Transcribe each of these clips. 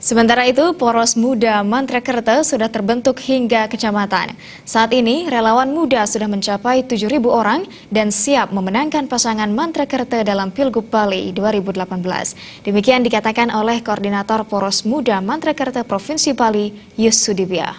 Sementara itu, Poros Muda Mantrekerta sudah terbentuk hingga kecamatan. Saat ini, relawan muda sudah mencapai 7.000 orang dan siap memenangkan pasangan Mantrekerta dalam Pilgub Bali 2018. Demikian dikatakan oleh Koordinator Poros Muda Mantrekerta Provinsi Bali, Yus Sudibya.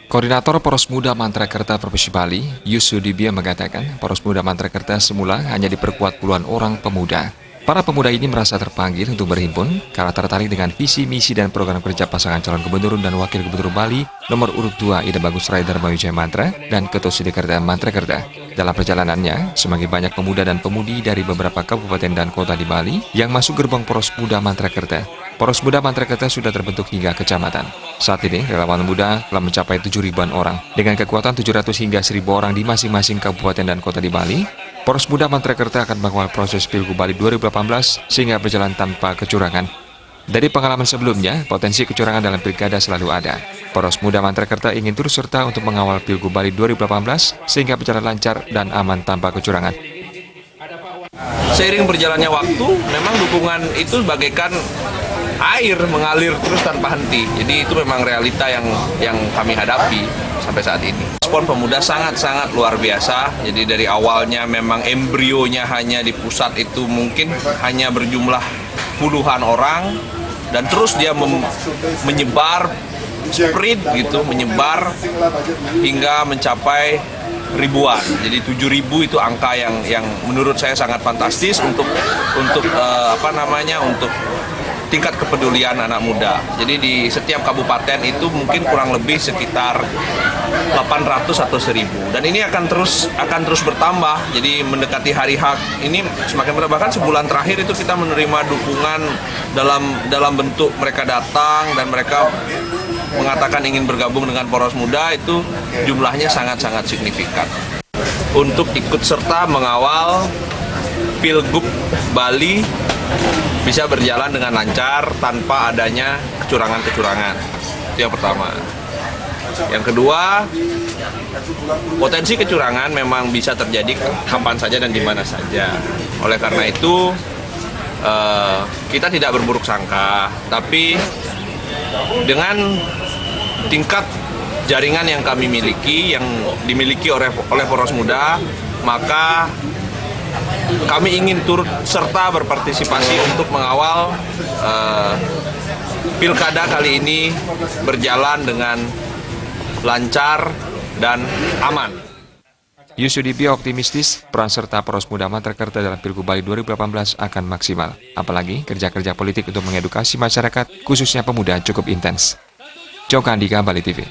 Koordinator Poros Muda Mantrekerta Provinsi Bali, Yus Sudibya mengatakan, Poros Muda Mantrekerta semula hanya diperkuat puluhan orang pemuda. Para pemuda ini merasa terpanggil untuk berhimpun karena tertarik dengan visi, misi, dan program kerja pasangan calon gubernur dan wakil gubernur Bali nomor urut 2 Ida Bagus Rai Darmawijaya Mantra dan Ketua Sidekerta Mantrekerta. Dalam perjalanannya, semakin banyak pemuda dan pemudi dari beberapa kabupaten dan kota di Bali yang masuk gerbang Poros Muda Mantrekerta. Poros Muda Mantrekerta sudah terbentuk hingga kecamatan. Saat ini, relawan muda telah mencapai 7.000-an orang. Dengan kekuatan 700 hingga 1.000 orang di masing-masing kabupaten dan kota di Bali, Poros Muda Mantrekerta akan mengawal proses Pilgub Bali 2018 sehingga berjalan tanpa kecurangan. Dari pengalaman sebelumnya, potensi kecurangan dalam pilkada selalu ada. Poros Muda Mantrekerta ingin turut serta untuk mengawal Pilgub Bali 2018 sehingga berjalan lancar dan aman tanpa kecurangan. Seiring berjalannya waktu, memang dukungan itu bagaikan air mengalir terus tanpa henti. Jadi itu memang realita yang kami hadapi sampai saat ini. Respon pemuda sangat-sangat luar biasa. Jadi dari awalnya memang embrionya hanya di pusat itu mungkin hanya berjumlah puluhan orang dan terus dia menyebar spread gitu, menyebar hingga mencapai ribuan. Jadi 7.000 itu angka yang menurut saya sangat fantastis untuk tingkat kepedulian anak muda. Jadi di setiap kabupaten itu mungkin kurang lebih sekitar 800 atau 1.000. Dan ini akan terus bertambah. Jadi mendekati hari H ini semakin bertambah. Bahkan sebulan terakhir itu kita menerima dukungan dalam bentuk mereka datang dan mereka mengatakan ingin bergabung dengan Poros Muda, itu jumlahnya sangat-sangat signifikan. Untuk ikut serta mengawal Pilgub Bali bisa berjalan dengan lancar tanpa adanya kecurangan-kecurangan. Itu yang pertama. Yang kedua, potensi kecurangan memang bisa terjadi kapan saja dan di mana saja. Oleh karena itu, kita tidak berburuk sangka, tapi dengan tingkat jaringan yang kami miliki, yang dimiliki oleh Poros Muda, maka kami ingin turut serta berpartisipasi untuk mengawal pilkada kali ini berjalan dengan lancar dan aman. Yus Sudibya optimistis peran serta Poros Muda Mantrekerta dalam Pilgub Bali 2018 akan maksimal. Apalagi kerja-kerja politik untuk mengedukasi masyarakat, khususnya pemuda, cukup intens. Joko Andika, Bali TV.